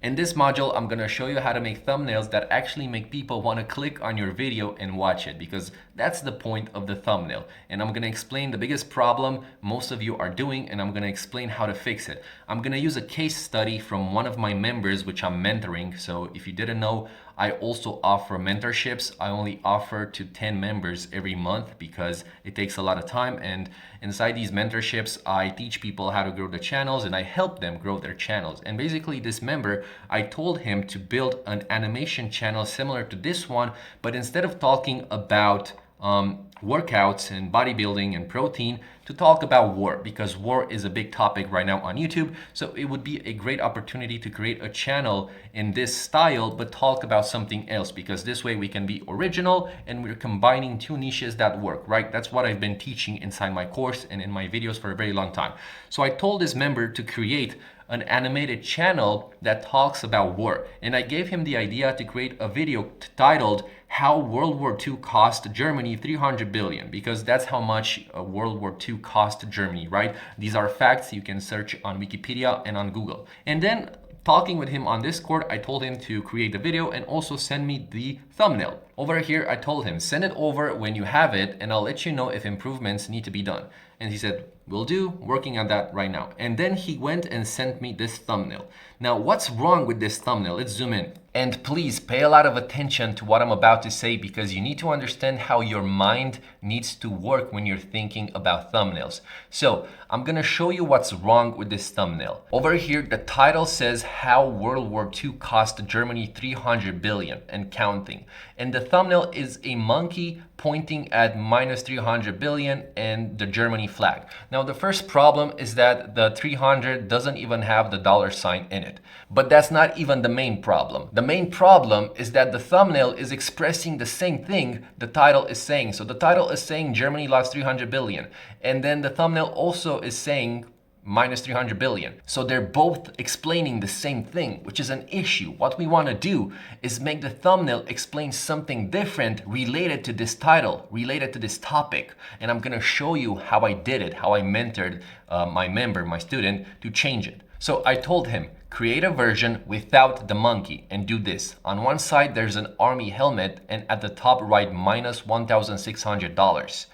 In this module, I'm gonna show you how to make thumbnails that actually make people wanna click on your video and watch it, because that's the point of the thumbnail. And I'm gonna explain the biggest problem most of you are doing, and I'm gonna explain how to fix it. I'm gonna use a case study from one of my members, which I'm mentoring. So if you didn't know, I also offer mentorships. I only offer to 10 members every month because it takes a lot of time. And inside these mentorships, I teach people how to grow the channels and I help them grow their channels. And basically this member, I told him to build an animation channel similar to this one, but instead of talking about workouts and bodybuilding and protein, to talk about war, because war is a big topic right now on YouTube. So it would be a great opportunity to create a channel in this style, but talk about something else, because this way we can be original and we're combining two niches that work, right? That's what I've been teaching inside my course and in my videos for a very long time. So I told this member to create an animated channel that talks about war. And I gave him the idea to create a video titled How World War II Cost Germany 300 billion, because that's how much World War II cost Germany, right? These are facts you can search on Wikipedia and on Google. And then talking with him on Discord, I told him to create the video and also send me the thumbnail. Over here, I told him, send it over when you have it and I'll let you know if improvements need to be done. And he said, will do, working on that right now. And then he went and sent me this thumbnail. Now, what's wrong with this thumbnail? Let's zoom in. And please pay a lot of attention to what I'm about to say, because you need to understand how your mind needs to work when you're thinking about thumbnails. So I'm gonna show you what's wrong with this thumbnail. Over here, the title says How World War II Cost Germany 300 billion and counting. And the thumbnail is a monkey pointing at minus 300 billion and the Germany flag. Now, the first problem is that the 300 doesn't even have the dollar sign in it. But that's not even the main problem. The main problem is that the thumbnail is expressing the same thing the title is saying. So the title is saying Germany lost 300 billion. And then the thumbnail also is saying minus 300 billion. So they're both explaining the same thing, which is an issue. What we want to do is make the thumbnail explain something different related to this title, related to this topic. And I'm going to show you how I did it, how I mentored my member, my student, to change it. So I told him, create a version without the monkey and do this. On one side, there's an army helmet, and at the top, write minus $1,600.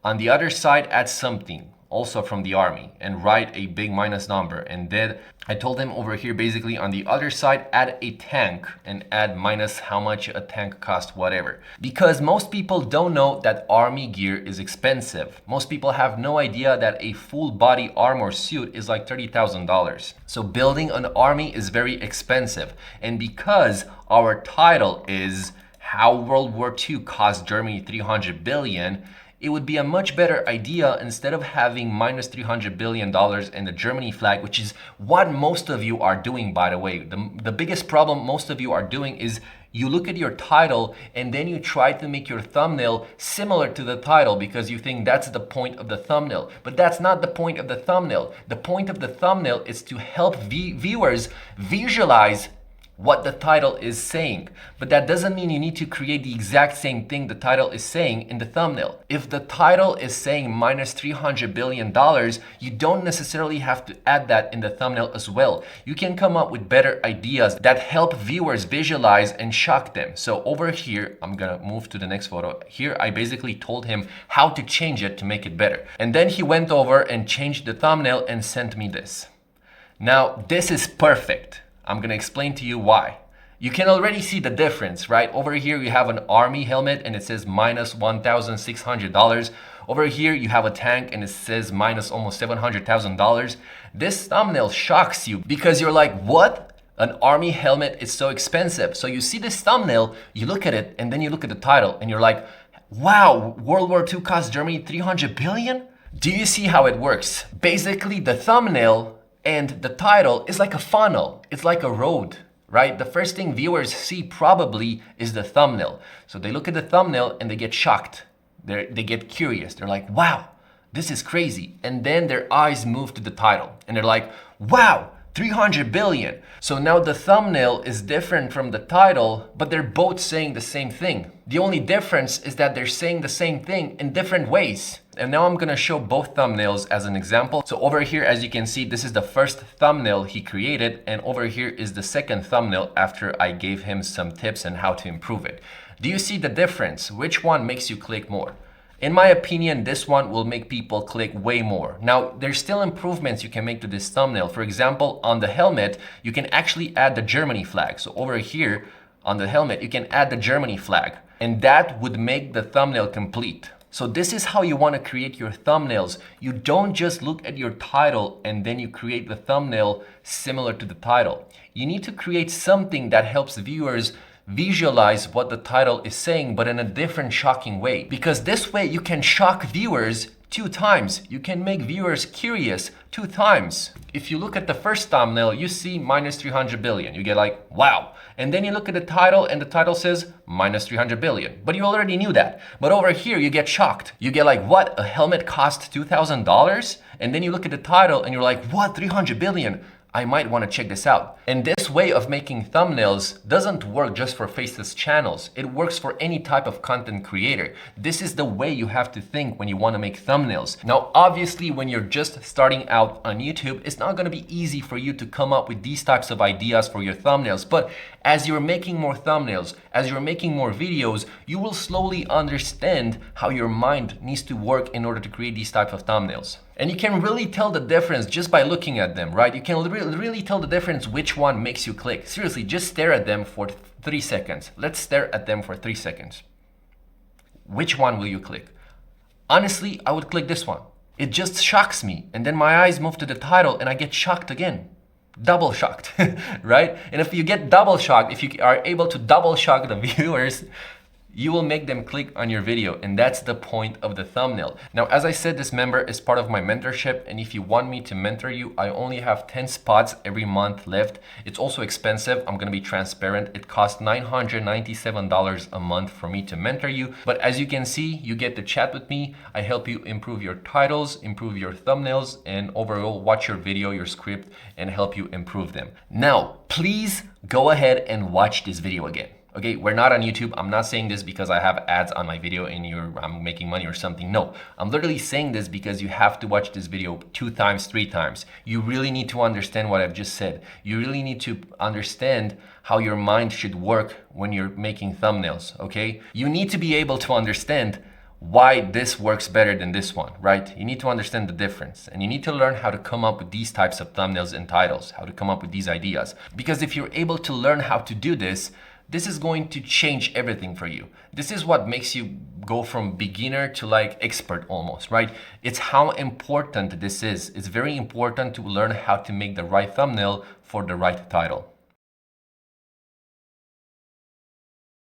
On the other side, add something also from the army and write a big minus number. And then I told him over here, basically on the other side, add a tank and add minus how much a tank costs, whatever. Because most people don't know that army gear is expensive. Most people have no idea that a full body armor suit is like $30,000. So building an army is very expensive. And because our title is How World War II Cost Germany 300 billion, it would be a much better idea, instead of having minus $300 billion and the Germany flag, which is what most of you are doing, by the way. The biggest problem most of you are doing is you look at your title and then you try to make your thumbnail similar to the title because you think that's the point of the thumbnail. But that's not the point of the thumbnail. The point of the thumbnail is to help viewers visualize what the title is saying. But that doesn't mean you need to create the exact same thing the title is saying in the thumbnail. If the title is saying minus $300 billion, you don't necessarily have to add that in the thumbnail as well. You can come up with better ideas that help viewers visualize and shock them. So over here, I'm gonna move to the next photo. Here, I basically told him how to change it to make it better. And then he went over and changed the thumbnail and sent me this. Now, this is perfect. I'm gonna explain to you why. You can already see the difference, right? Over here you have an army helmet and it says minus $1,600. Over here you have a tank and it says minus almost $700,000. This thumbnail shocks you because you're like, what? An army helmet is so expensive. So you see this thumbnail, you look at it, and then you look at the title and you're like, wow, World War II cost Germany 300 billion? Do you see how it works? Basically, the thumbnail and the title is like a funnel. It's like a road, right? The first thing viewers see probably is the thumbnail. So they look at the thumbnail and they get shocked. They get curious. They're like, wow, this is crazy. And then their eyes move to the title and they're like, wow, 300 billion. So now the thumbnail is different from the title, but they're both saying the same thing. The only difference is that they're saying the same thing in different ways. And now I'm gonna show both thumbnails as an example. So over here, as you can see, this is the first thumbnail he created, and over here is the second thumbnail after I gave him some tips on how to improve it. Do you see the difference? Which one makes you click more? In my opinion, this one will make people click way more. Now, there's still improvements you can make to this thumbnail. For example, on the helmet, you can actually add the Germany flag. So over here on the helmet, you can add the Germany flag, and that would make the thumbnail complete. So this is how you want to create your thumbnails. You don't just look at your title and then you create the thumbnail similar to the title. You need to create something that helps viewers visualize what the title is saying, but in a different, shocking way. Because this way you can shock viewers 2 times. You can make viewers curious 2 times. If you look at the first thumbnail, you see minus 300 billion. You get like, wow. And then you look at the title and the title says minus 300 billion. But you already knew that. But over here, you get shocked. You get like, what? A helmet cost $2,000? And then you look at the title and you're like, what? 300 billion? I might want to check this out. And this way of making thumbnails doesn't work just for faceless channels. It works for any type of content creator. This is the way you have to think when you want to make thumbnails. Now, obviously, when you're just starting out on YouTube, it's not going to be easy for you to come up with these types of ideas for your thumbnails. But as you're making more thumbnails, as you're making more videos, you will slowly understand how your mind needs to work in order to create these types of thumbnails. And you can really tell the difference just by looking at them, right? You can really tell the difference which one makes you click. Seriously, just stare at them for 3 seconds. Let's stare at them for 3 seconds. Which one will you click? Honestly, I would click this one. It just shocks me. And then my eyes move to the title and I get shocked again. Double shocked, right? And if you get double shocked, if you are able to double shock the viewers, you will make them click on your video, and that's the point of the thumbnail. Now, as I said, this member is part of my mentorship, and if you want me to mentor you, I only have 10 spots every month left. It's also expensive. I'm gonna be transparent. It costs $997 a month for me to mentor you. But as you can see, you get to chat with me. I help you improve your titles, improve your thumbnails, and overall watch your video, your script, and help you improve them. Now, please go ahead and watch this video again. Okay, we're not on YouTube. I'm not saying this because I have ads on my video and I'm making money or something. No, I'm literally saying this because you have to watch this video 2 times, 3 times. You really need to understand what I've just said. You really need to understand how your mind should work when you're making thumbnails, okay? You need to be able to understand why this works better than this one, right? You need to understand the difference, and you need to learn how to come up with these types of thumbnails and titles, how to come up with these ideas. Because if you're able to learn how to do this, this is going to change everything for you. This is what makes you go from beginner to like expert almost, right? It's how important this is. It's very important to learn how to make the right thumbnail for the right title.